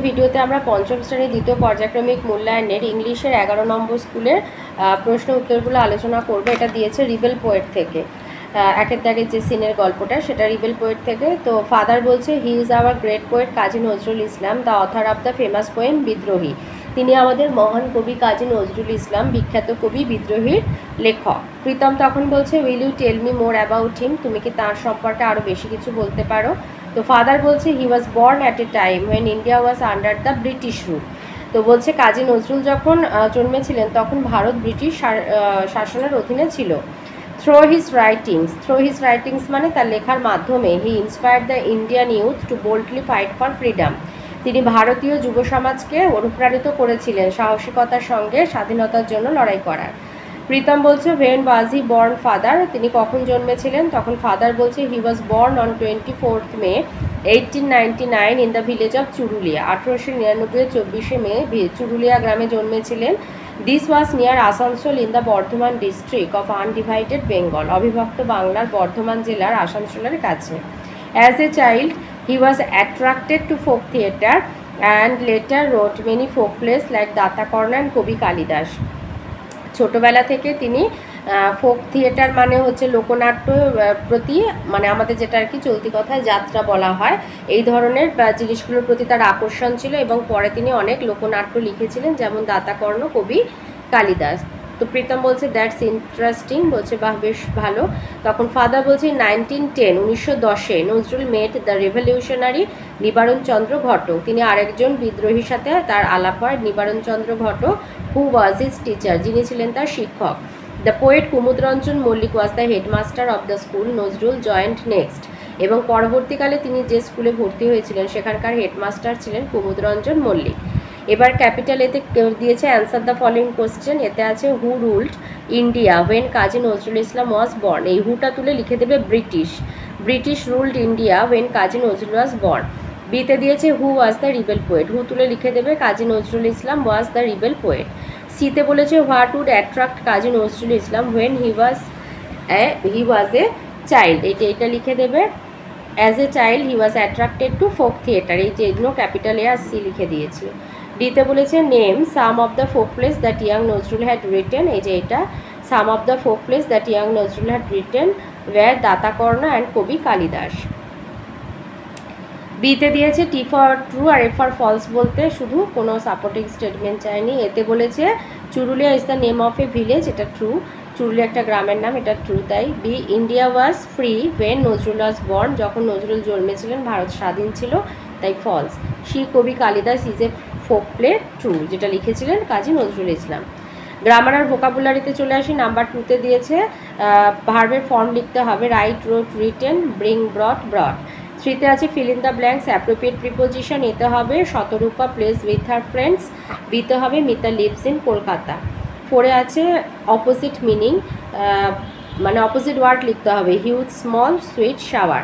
ভিডিওতে আমরা পঞ্চম শ্রেণীর দ্বিতীয় পর্যায়ক্রমিক মূল্যায়নের ইংলিশের 11 নম্বর স্কুলের প্রশ্ন উত্তরগুলো আলোচনা করব। এটা দিয়েছে রিবেল পোয়েট থেকে। একের দাগের যে সিনের গল্পটা সেটা রিবেল পোয়েট থেকে। তো ফাদার বলছে he is our great poet Kazi Nazrul Islam, the author of the famous poem বিদ্রোহী। তিনি আমাদের মহান কবি কাজী নজরুল ইসলাম, বিখ্যাত কবি বিদ্রোহীর লেখক। প্রীতম তখন বলছে will you tell me more about him, তুমি কি তার সম্পর্কে আরও বেশি কিছু বলতে পারো? তো ফাদার বলছে he was born at a time when India was under the British rule. তো বলছে কাজী নজরুল যখন জন্মেছিলেন তখন ভারত ব্রিটিশ শাসনের অধীনে ছিল। থ্রো হিজ রাইটিংস মানে তার লেখার মাধ্যমে he inspired the Indian youth to boldly fight for freedom. তিনি ভারতীয় যুব সমাজকে অনুপ্রাণিত করেছিলেন সাহসিকতার সঙ্গে স্বাধীনতার জন্য লড়াই করার। প্রীতম বলছে when was he born father, তিনি কখন জন্মেছিলেন? তখন ফাদার বলছে he was born on 24 May 1899 in the village of Churulia. 1899 24শে মে চুরুলিয়া গ্রামে জন্মেছিলেন। This was near Asansol in the Bardhaman district of undivided Bengal, অবিভক্ত বাংলার বর্ধমান জেলার আসানসোলের কাছে। As a child he was attracted to folk theatre and later wrote many folk plays like Datakarna and Kabi Kalidas. ছোটোবেলা থেকে তিনি ফোক থিয়েটার মানে হচ্ছে লোকনাট্য প্রতি, মানে আমাদের যেটা আর কি চলতি কথায় যাত্রা বলা হয়, এই ধরনের জিনিসগুলোর প্রতি তার আকর্ষণ ছিল এবং পরে তিনি অনেক লোকনাট্য লিখেছিলেন, যেমন দাতাকর্ণ, কবি কালিদাস। তো প্রীতম বলছে দ্যাটস ইন্টারেস্টিং, বলছে বাহ বেশ ভালো। তখন ফাদার বলছে 1910 Nazrul met the revolutionary Nibaranchandra Ghatak. তিনি আরেকজন বিদ্রোহীর সাথে তার আলাপ হয়, নিবারণচন্দ্র ঘটক, হু ওয়াজ হিজ টিচার, যিনি ছিলেন তার শিক্ষক। The poet Kumudranjan Mallick was the headmaster of the school Nazrul joined next. এবং পরবর্তীকালে তিনি যে স্কুলে ভর্তি হয়েছিলেন সেখানকার হেডমাস্টার ছিলেন কুমুদরঞ্জন মল্লিক। এবার ক্যাপিটাল এতে দিয়েছে অ্যান্সার দ্য ফলোইং কোশ্চেন। এতে আছে who ruled India when Kazi Nazrul Islam was born. এই হুটা তুলে লিখে দেবে British ruled India when Kazi Nazrul was born. বিতে দিয়েছে who was the rebel poet, who তুলে লিখে দেবে Kazi Nazrul Islam was the rebel poet. সিতে বলেছে what would attract Kazi Nazrul Islam when he was a child, এটা লিখে দেবে। As a child he was attracted to folk theatre, এই যেগুলো ক্যাপিটাল এ আর সি লিখে দিয়েছি। ডিতে বলেছে name some of the folk plays that young Nazrul had written, এই যে এটা some of the folk plays that young Nazrul had written were Datakarna and Kabi Kalidas. বিতে দিয়েছে টি ফর ট্রু আর এ ফর ফলস বলতে শুধু, কোনো সাপোর্টিং স্টেটমেন্ট চাইনি। এতে বলেছে Churulia is the name of a village, এটা ট্রু, চুরুলিয়া একটা গ্রামের নাম, এটা ট্রু তাই। B India was free when Nazrul was born, যখন নজরুল জন্মেছিলেন ভারত স্বাধীন ছিল, তাই ফলস। সি কবি Kalidas is a folk play, true, যেটা লিখেছিলেন কাজী নজরুল ইসলাম। গ্রামার আর ভোকাবুলারিতে চলে আসি। নাম্বার 2তে দিয়েছে ভার্বের ফর্ম লিখতে হবে, write, wrote, written, bring, brought, brought. 3তে আছে fill in the blanks, appropriate preposition. এতে হবে Shatarupa plays with her friends. বিতে হবে মিতা লিভস ইন কলকাতা। 4এ আছে অপোজিট মিনিং, মানে অপোজিট ওয়ার্ড লিখতে হবে, হিউজ, স্মল, সুইট, শাওয়ার।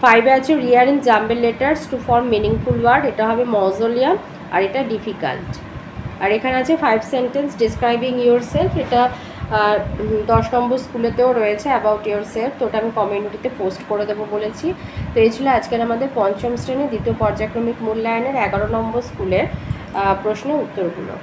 5এ আছে rearrange jumbled letters to form meaningful word, এটা হবে মজোলিয়াম আর এটা ডিফিকাল্ট। আর এখানে আছে 5 সেন্টেন্স ডিসক্রাইবিং ইউর সেলফ, এটা 10 নম্বর স্কুলেতেও রয়েছে অ্যাবাউট ইউর সেলফ, তো ওটা আমি কমিউনিটিতে পোস্ট করে দেবো বলেছি। তো এই ছিল আজকের আমাদের পঞ্চম শ্রেণী দ্বিতীয় পর্যায়ক্রমিক মূল্যায়নের 11 নম্বর স্কুলের প্রশ্নের উত্তরগুলো।